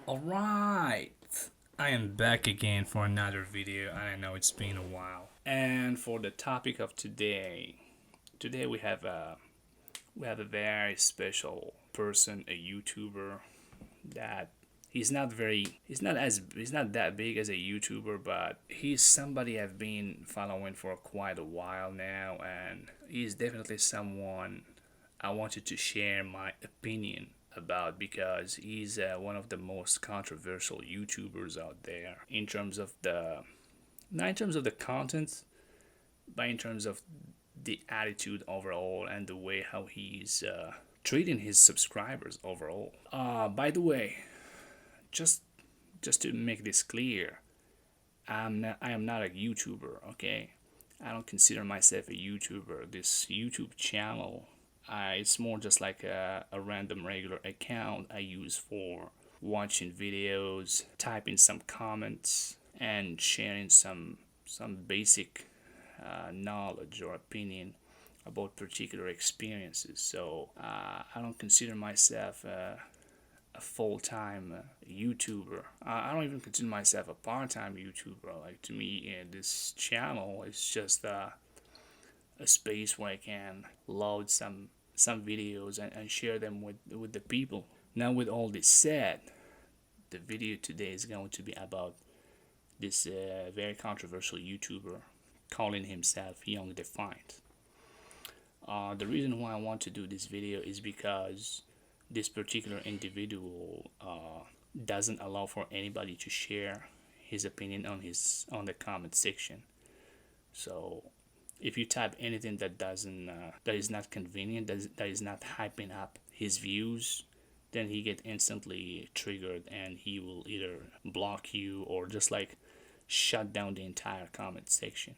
Alright, I am back again for another video. I know it's been a while. And for the topic of today we have a very special person, a YouTuber that he's not that big as a YouTuber, but he's somebody I've been following for quite a while now, and he's definitely someone I wanted to share my opinion about because he's one of the most controversial YouTubers out there in terms of the not in terms of the content, but in terms of the attitude overall and the way how he's treating his subscribers overall. By the way, just just to make this clear, I am not a YouTuber. Okay, I don't consider myself a YouTuber. This YouTube channel, it's more just like a random regular account I use for watching videos, typing some comments, and sharing some basic knowledge or opinion about particular experiences. So I don't consider myself a full-time YouTuber. I don't even consider myself a part-time YouTuber. Like to me, this channel is just a space where I can load some videos and share them with the people. Now, with all this said, the video today is going to be about this very controversial YouTuber calling himself Young Defiant. The reason why I want to do this video is because this particular individual doesn't allow for anybody to share his opinion on the comment section. So if you type anything that is not convenient, that is not hyping up his views, then he get instantly triggered and he will either block you or just like shut down the entire comment section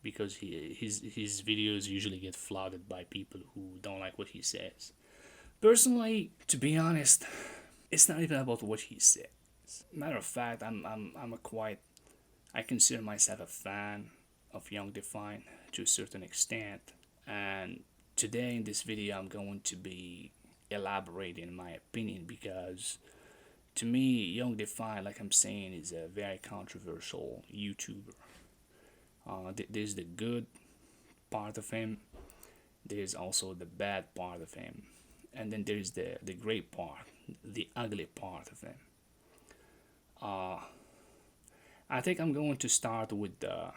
because his videos usually get flooded by people who don't like what he says. Personally, to be honest, it's not even about what he says. Matter of fact, I'm a quite I consider myself a fan of Young Defiant to a certain extent, and today in this video I'm going to be elaborating my opinion because to me Young Defiant, like I'm saying, is a very controversial YouTuber. There's the good part of him, there's also the bad part of him, and then there's the great part, the ugly part of him. I think I'm going to start with the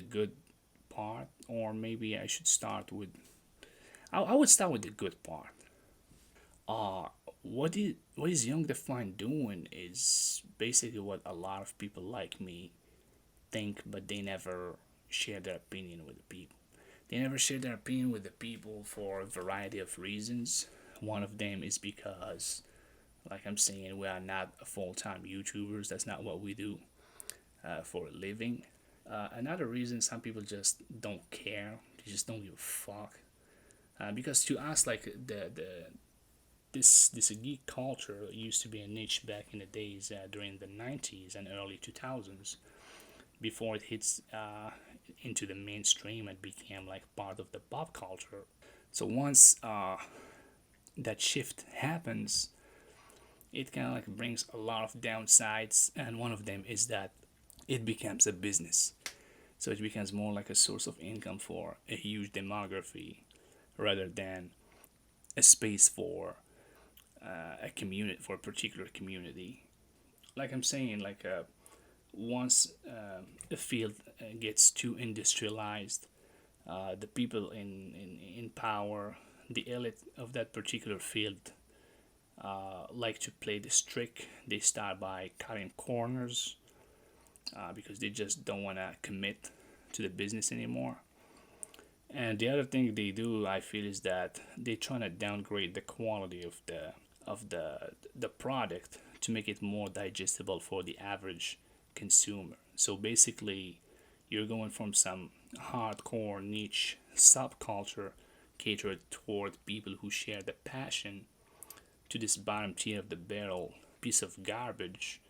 good part, or maybe I should start with. I would start with the good part. Uh, what is Young Defiant doing is basically what a lot of people like me think, but they never share their opinion with the people. They never share their opinion with the people for a variety of reasons. One of them is because, like I'm saying, we are not full time YouTubers. That's not what we do for a living. Another reason, some people just don't care. They just don't give a fuck. Because to us, like this geek culture used to be a niche back in the days during the 90s and early 2000s before it hits into the mainstream and became like part of the pop culture. So once that shift happens, it kind of like brings a lot of downsides, and one of them is that it becomes a business. So it becomes more like a source of income for a huge demography rather than a space for a community, for a particular community. Like I'm saying, like once a field gets too industrialized, the people in power, the elite of that particular field, like to play this trick. They start by cutting corners because they just don't want to commit to the business anymore. And the other thing they do, I feel, is that they try to downgrade the quality of the product to make it more digestible for the average consumer. So basically, you're going from some hardcore niche subculture catered toward people who share the passion to this bottom tier of the barrel piece of garbage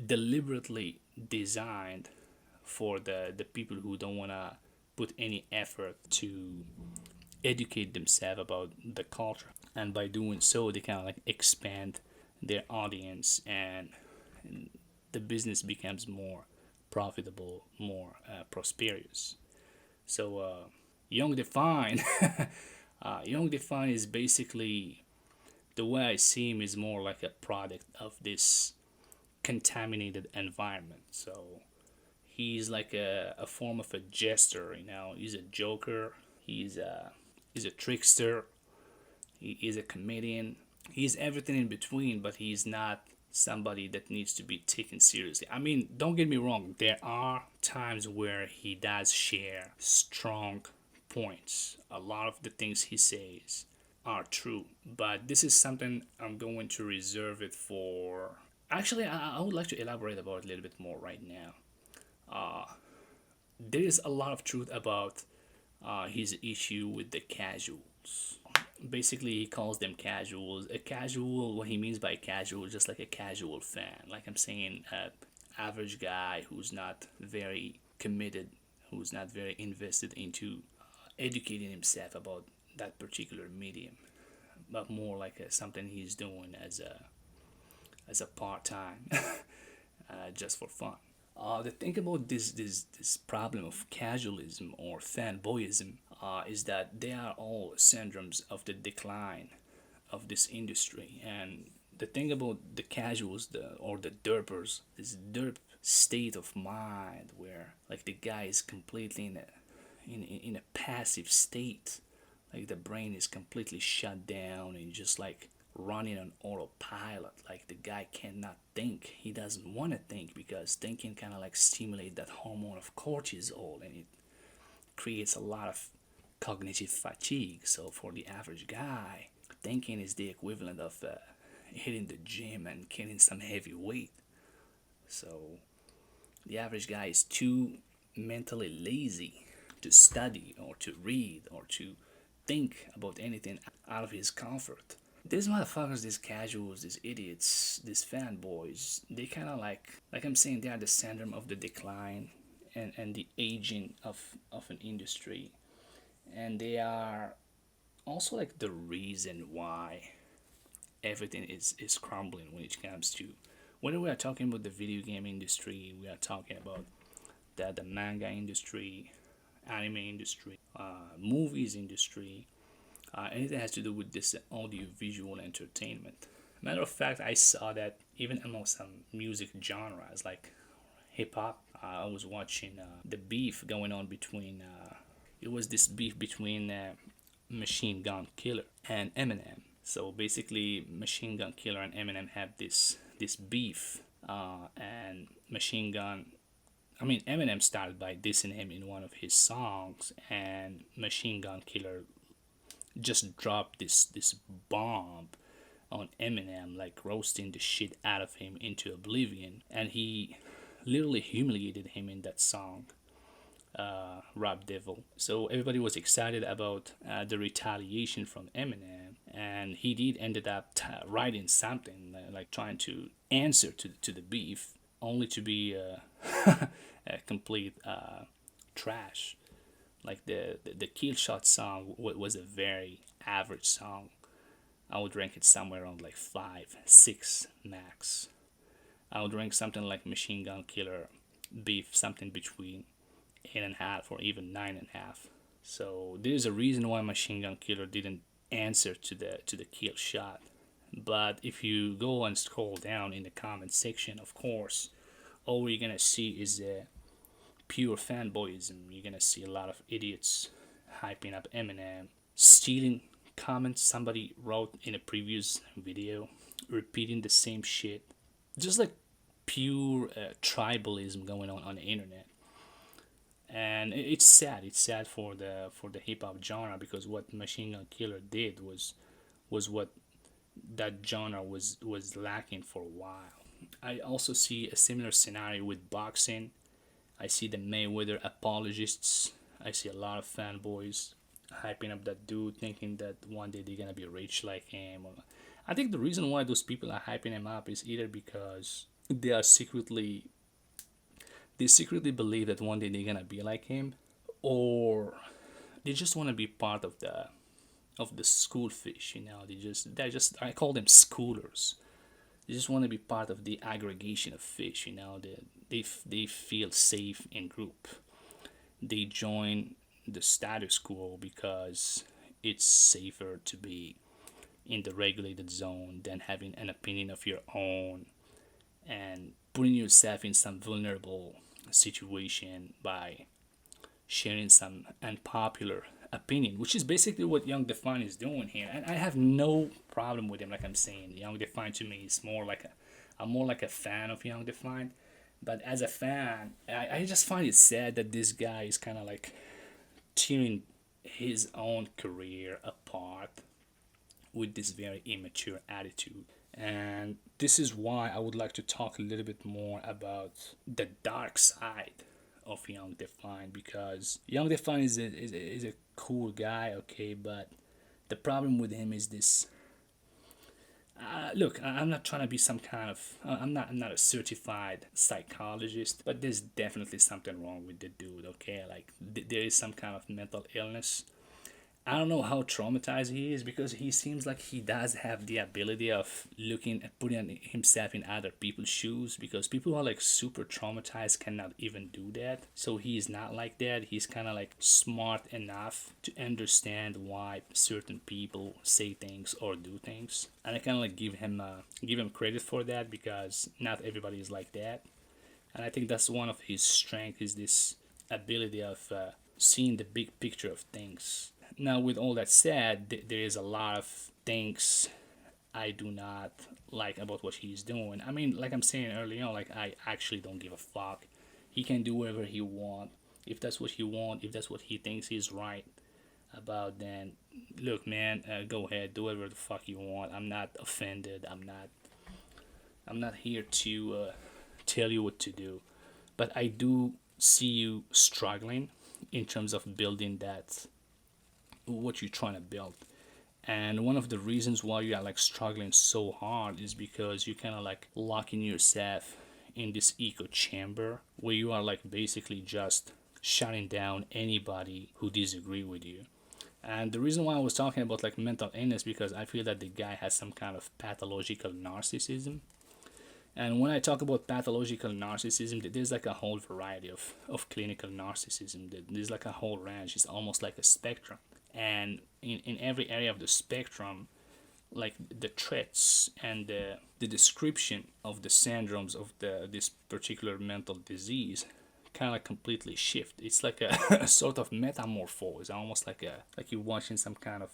deliberately designed for the people who don't want to put any effort to educate themselves about the culture, and by doing so they kind of like expand their audience, and the business becomes more profitable, more prosperous. So, Young Defiant, Young Defiant is basically, the way I see him, is more like a product of this contaminated environment. So he's like a form of a jester, you know. He's a joker. He's a trickster. He is a comedian. He's everything in between, but he's not somebody that needs to be taken seriously. I mean, don't get me wrong. There are times where he does share strong points. A lot of the things he says are true, but this is something I'm going to reserve it for. Actually, I would like to elaborate about it a little bit more right now. There is a lot of truth about his issue with the casuals. Basically, he calls them casuals. A casual, what he means by casual, just like a casual fan. Like I'm saying, average guy who's not very committed, who's not very invested into educating himself about that particular medium, but more like something he's doing as a part time, just for fun. The thing about this problem of casualism or fanboyism is that they are all syndromes of the decline of this industry. And the thing about the casuals, or the derpers, this derp state of mind where like the guy is completely in a passive state, like the brain is completely shut down and just like running on autopilot. Like the guy cannot think. He doesn't want to think because thinking kind of like stimulate that hormone of cortisol, and it creates a lot of cognitive fatigue. So for the average guy, thinking is the equivalent of hitting the gym and killing some heavy weight. So the average guy is too mentally lazy to study or to read or to think about anything out of his comfort. These motherfuckers, these casuals, these idiots, these fanboys, they kind of like I'm saying, they are the syndrome of the decline and the aging of an industry. And they are also like the reason why everything is crumbling when it comes to, whether we are talking about the video game industry, we are talking about the manga industry, anime industry, movies industry, anything that has to do with this audio visual entertainment. Matter of fact, I saw that even among some music genres like hip hop. I was watching the beef going on between. It was this beef between Machine Gun Killer and Eminem. So basically, Machine Gun Killer and Eminem have this beef, and Machine Gun. I mean, Eminem started by dissing him in one of his songs, and Machine Gun Killer just dropped this bomb on Eminem, like roasting the shit out of him into oblivion, and he literally humiliated him in that song, Rap Devil. So everybody was excited about the retaliation from Eminem, and he did ended up writing something like trying to answer to the beef, only to be a complete trash. Like the Kill Shot song was a very average song. I would rank it somewhere around like 5, 6 max. I would rank something like Machine Gun Killer Beef something between 8.5 or even 9.5. So there's a reason why Machine Gun Killer didn't answer to the Kill Shot. But if you go and scroll down in the comment section, of course, all you're gonna see is pure fanboyism. You're gonna see a lot of idiots hyping up Eminem, stealing comments somebody wrote in a previous video, repeating the same shit, just like pure tribalism going on the internet. And it's sad. It's sad for the hip hop genre, because what Machine Gun Killer did was what that genre was lacking for a while. I also see a similar scenario with boxing. I see the Mayweather apologists. I see a lot of fanboys hyping up that dude, thinking that one day they're gonna be rich like him. I think the reason why those people are hyping him up is either because they secretly believe that one day they're gonna be like him, or they just want to be part of the school fish. You know, they just I call them schoolers. They just want to be part of the aggregation of fish. They feel safe in group. They join the status quo because it's safer to be in the regulated zone than having an opinion of your own and putting yourself in some vulnerable situation by sharing some unpopular opinion, which is basically what Young Defiant is doing here. And I have no problem with him. Like I'm saying, Young Defiant to me is I'm more like a fan of Young Defiant. But as a fan, I just find it sad that this guy is kind of like tearing his own career apart with this very immature attitude. And this is why I would like to talk a little bit more about the dark side of Young Defiant, because Young Defiant is a cool guy, okay, but the problem with him is this. Look, I'm not trying to be some kind of. I'm not a certified psychologist, but there's definitely something wrong with the dude. Okay, like there is some kind of mental illness. I don't know how traumatized he is, because he seems like he does have the ability of looking at putting himself in other people's shoes, because people who are like super traumatized cannot even do that. So he's not like that. He's kind of like smart enough to understand why certain people say things or do things. And I kind of like give him credit for that, because not everybody is like that. And I think that's one of his strengths, is this ability of seeing the big picture of things. Now, with all that said, there is a lot of things I do not like about what he's doing. I mean, like I'm saying earlier on, like I actually don't give a fuck. He can do whatever he want. If that's what he want, if that's what he thinks he's right about, then look, man, go ahead, do whatever the fuck you want. I'm not offended. I'm not here to tell you what to do, but I do see you struggling in terms of building that what you're trying to build. And one of the reasons why you are like struggling so hard is because you kind of like locking yourself in this echo chamber where you are like basically just shutting down anybody who disagree with you. And the reason why I was talking about like mental illness, because I feel that the guy has some kind of pathological narcissism. And when I talk about pathological narcissism, there's like a whole variety of clinical narcissism. There's like a whole range. It's almost like a spectrum. And in every area of the spectrum, like the traits and the description of the syndromes of this particular mental disease kind of like completely shift. It's like a sort of metamorphose, almost like you're watching some kind of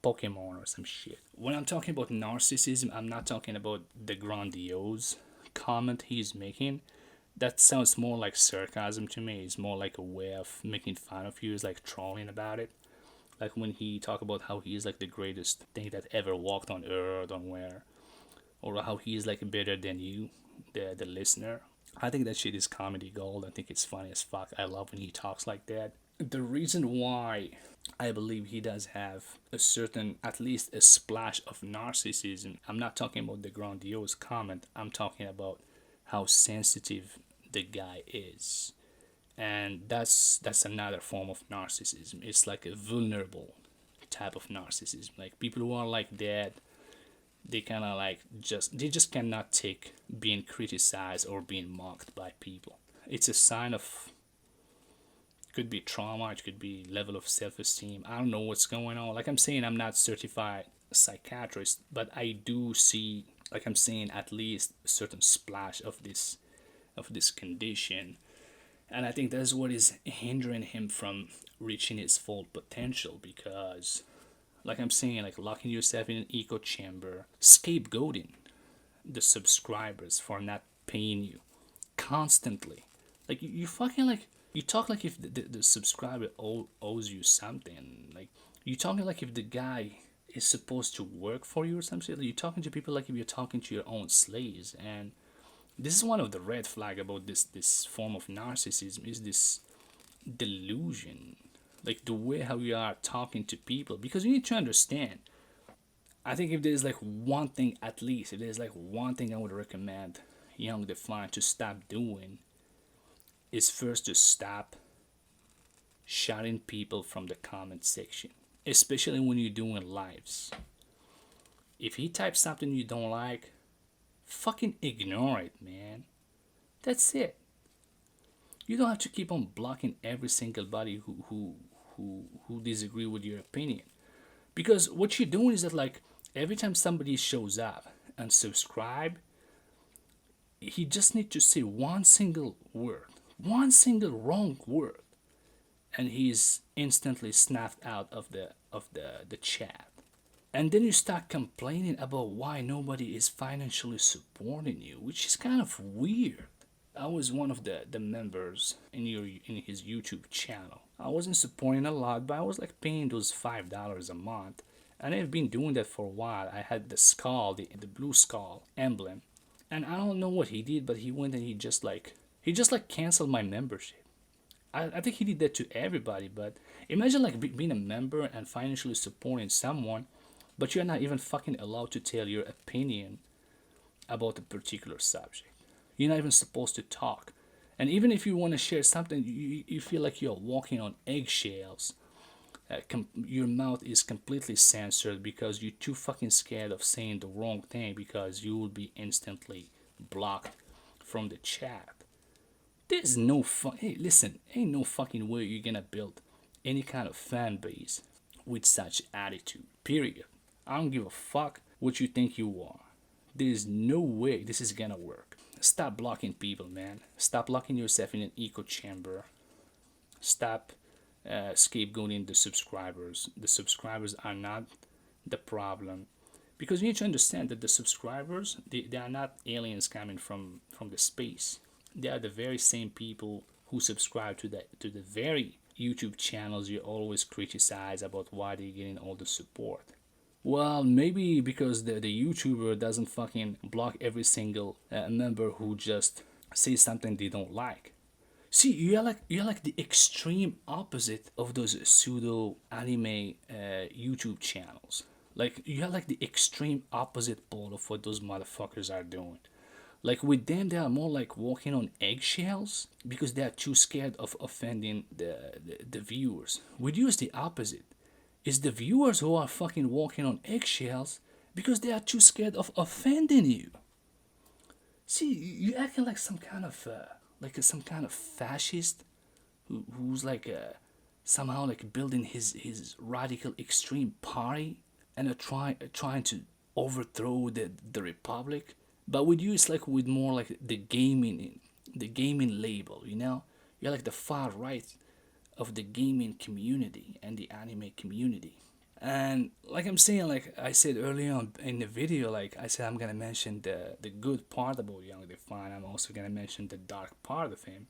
Pokemon or some shit. When I'm talking about narcissism, I'm not talking about the grandiose comment he's making. That sounds more like sarcasm to me. It's more like a way of making fun of you. It's like trolling about it. Like when he talk about how he is like the greatest thing that ever walked on earth, on where, or how he is like better than you, the listener. I think that shit is comedy gold. I think it's funny as fuck. I love when he talks like that. The reason why I believe he does have a certain, at least a splash of narcissism, I'm not talking about the grandiose comment. I'm talking about how sensitive the guy is. And that's another form of narcissism. It's like a vulnerable type of narcissism. Like people who are like that, they kind of like they just cannot take being criticized or being mocked by people. It's a sign of, could be trauma, it could be level of self-esteem. I don't know what's going on. Like I'm saying, I'm not certified psychiatrist, but I do see, like I'm saying, at least a certain splash of this condition. And I think that's what is hindering him from reaching his full potential, because like I'm saying, like locking yourself in an echo chamber, scapegoating the subscribers for not paying you constantly. Like you fucking like, you talk like if the subscriber owes you something. Like you talking like if the guy is supposed to work for you or something. Like, you're talking to people like if you're talking to your own slaves. And this is one of the red flag about this form of narcissism, is this delusion, like the way how you are talking to people. Because you need to understand, I think if there's like one thing, at least if there's like one thing I would recommend Young Defiant to stop doing, is first to stop shouting people from the comment section, especially when you're doing lives. If he types something you don't like, fucking ignore it, man. That's it. You don't have to keep on blocking every single body who disagree with your opinion. Because what you're doing is that, like, every time somebody shows up and subscribe, he just need to say one single word, one single wrong word, and he's instantly snapped out of the chat. And then you start complaining about why nobody is financially supporting you, which is kind of weird. I was one of the members in his YouTube channel. I wasn't supporting a lot, but I was like paying those $5 a month, and I've been doing that for a while. I had the skull, the blue skull emblem, and I don't know what he did, but he went and he just like canceled my membership. I think he did that to everybody, but imagine like being a member and financially supporting someone, but you're not even fucking allowed to tell your opinion about a particular subject. You're not even supposed to talk. And even if you want to share something, you feel like you're walking on eggshells. Your mouth is completely censored because you're too fucking scared of saying the wrong thing because you will be instantly blocked from the chat. There's no hey, listen, ain't no fucking way you're gonna build any kind of fan base with such attitude. Period. I don't give a fuck what you think you are. There's no way this is gonna work. Stop blocking people, man. Stop locking yourself in an echo chamber. Stop scapegoating the subscribers. The subscribers are not the problem. Because you need to understand that the subscribers, they are not aliens coming from the space. They are the very same people who subscribe to the very YouTube channels you always criticize about why they're getting all the support. Well, maybe because the YouTuber doesn't fucking block every single member who just says something they don't like. See, you're like the extreme opposite of those pseudo anime YouTube channels. Like you're like the extreme opposite pole of what those motherfuckers are doing. Like with them, they are more like walking on eggshells because they are too scared of offending the viewers. With you, it's the opposite. It's the viewers who are fucking walking on eggshells because they are too scared of offending you. See, you acting like some kind of fascist who's like somehow like building his radical extreme party and trying to overthrow the republic. But with you, it's like with more like the gaming label. You're like the far right of the gaming community and the anime community. And like I'm saying, like I said earlier on in the video, like I said, I'm gonna mention the good part about Young Defiant. I'm also gonna mention the dark part of him.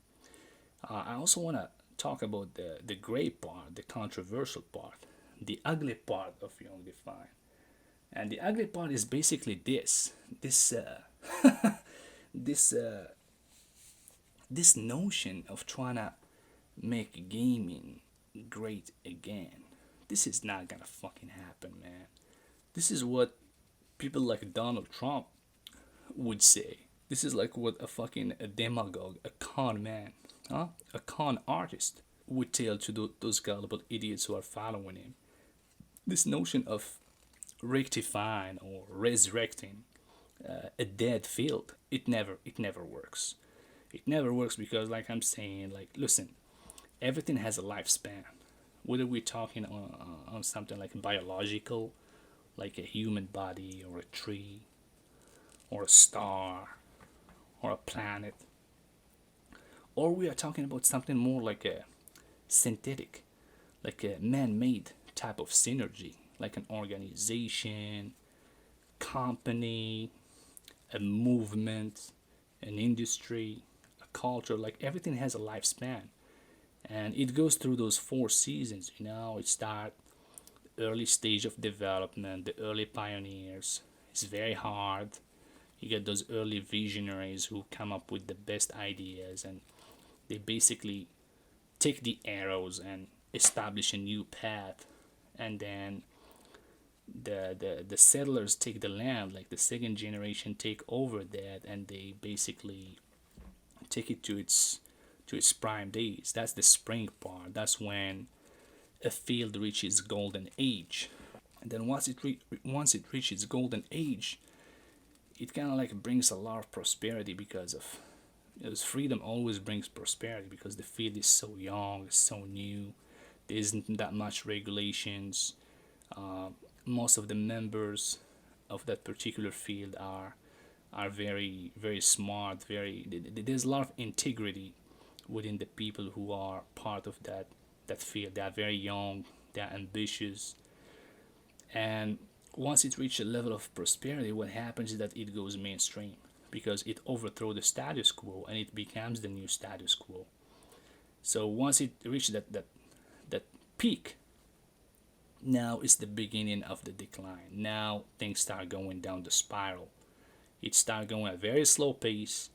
I also wanna talk about the gray part, the controversial part, the ugly part of Young Defiant. And the ugly part is basically this this notion of trying to make gaming great again. This is not gonna fucking happen, man. This is what people like Donald Trump would say. This is like what a demagogue, a con man, a con artist would tell to those gullible idiots who are following him. This notion of rectifying or resurrecting a dead field, it never works. It never works because, like I'm saying, like listen, everything has a lifespan. Whether we're talking on something like biological, like a human body or a tree or a star or a planet, or we are talking about something more like a synthetic, like a man-made type of synergy, like an organization, company, a movement, an industry, a culture. Like everything has a lifespan, and it goes through those 4 seasons. It starts early stage of development, the early pioneers. It's very hard. You get those early visionaries who come up with the best ideas, and they basically take the arrows and establish a new path. And then the settlers take the land, like the second generation take over that, and they basically take it to its prime days. That's the spring part. That's when a field reaches golden age. And then once it reaches golden age, it kind of like brings a lot of prosperity because freedom always brings prosperity because the field is so young, it's so new. There isn't that much regulations. Uh, Most of the members of that particular field are very smart. There's a lot of integrity within the people who are part of that field. They are very young. They are ambitious, and once it reaches a level of prosperity, what happens is that it goes mainstream because it overthrows the status quo and it becomes the new status quo. So once it reaches that peak, now is the beginning of the decline. Now things start going down the spiral. It starts going at a very slow pace,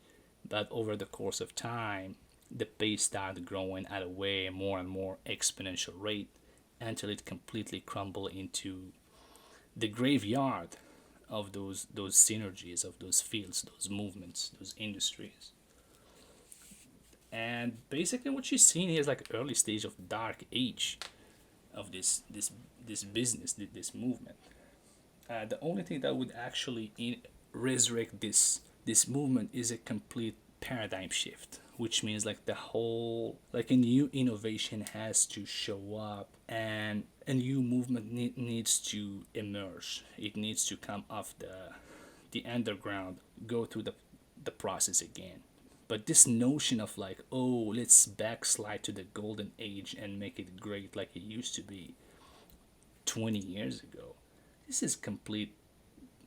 but over the course of time, the pace starts growing at a way more and more exponential rate until it completely crumbles into the graveyard of those synergies, of those fields, those movements, those industries. And basically what you're seeing here is like early stage of dark age of this business, this movement. The only thing that would actually resurrect this movement is a complete paradigm shift, which means like the whole, like a new innovation has to show up and a new movement needs to emerge. It needs to come off the underground, go through the process again. But this notion of like, oh, let's backslide to the golden age and make it great like it used to be 20 years ago, this is complete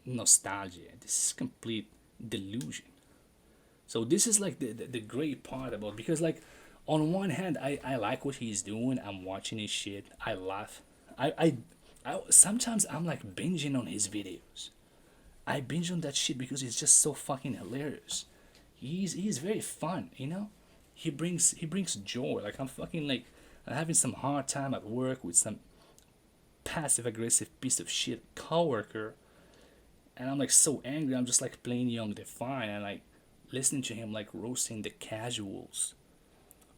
nostalgia. This is complete delusion. So this is like the great part about, because like on one hand I like what he's doing. I'm watching his shit. I laugh. I sometimes I'm like binging on his videos. I binge on that shit because it's just so fucking hilarious. He's very fun, you know? He brings joy. Like I'm having some hard time at work with some passive aggressive piece of shit coworker, and I'm like so angry. I'm just like playing Young Defiant and like listening to him like roasting the casuals,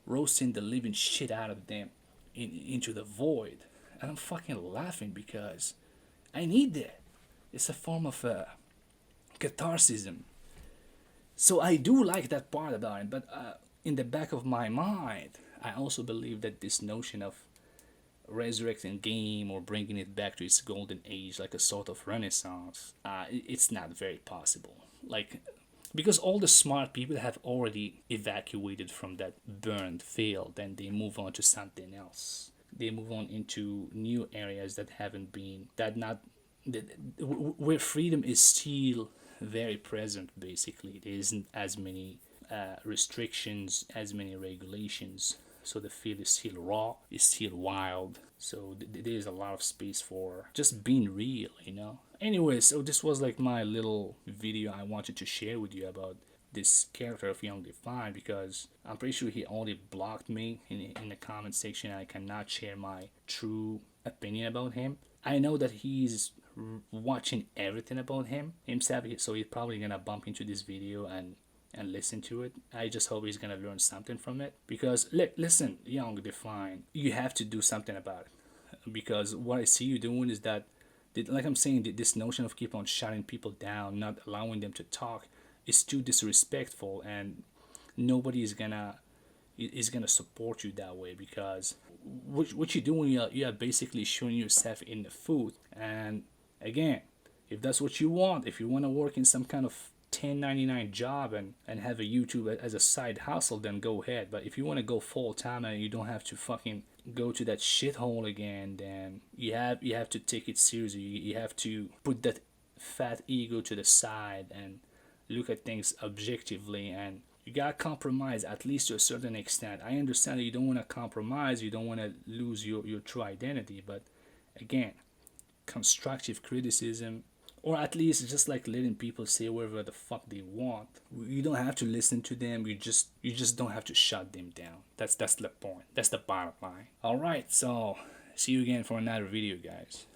roasting the living shit out of them into the void, and I'm fucking laughing because I need that. It's a form of catharsis. So I do like that part about it, but in the back of my mind, I also believe that this notion of resurrecting game or bringing it back to its golden age, like a sort of renaissance, it's not very possible. Like, because all the smart people have already evacuated from that burned field and they move on to something else. They move on into new areas that haven't been, that not, that, where freedom is still very present. Basically, there isn't as many restrictions, as many regulations. So the field is still raw, it's still wild. So there's a lot of space for just being real, you know. Anyway, so this was like my little video I wanted to share with you about this character of Young Defiant, because I'm pretty sure he already blocked me in the comment section. I cannot share my true opinion about him. I know that he's watching everything about himself, so he's probably gonna bump into this video and listen to it. I just hope he's gonna learn something from it, because listen, Young Defiant, you have to do something about it, because what I see you doing is that, like I'm saying, this notion of keep on shutting people down, not allowing them to talk, is too disrespectful, and nobody is gonna support you that way, because what you're doing, you are basically shooting yourself in the foot. And again, if that's what you want, if you want to work in some kind of 1099 job and have a YouTube as a side hustle, then go ahead. But if you want to go full time and you don't have to fucking go to that shithole again, then you have to take it seriously. You have to put that fat ego to the side and look at things objectively, and you gotta compromise at least to a certain extent. I understand that you don't want to compromise, you don't want to lose your true identity, but again, constructive criticism, or at least just like letting people say whatever the fuck they want. You don't have to listen to them. You just don't have to shut them down. That's the point. That's the bottom line. All right, so see you again for another video, guys.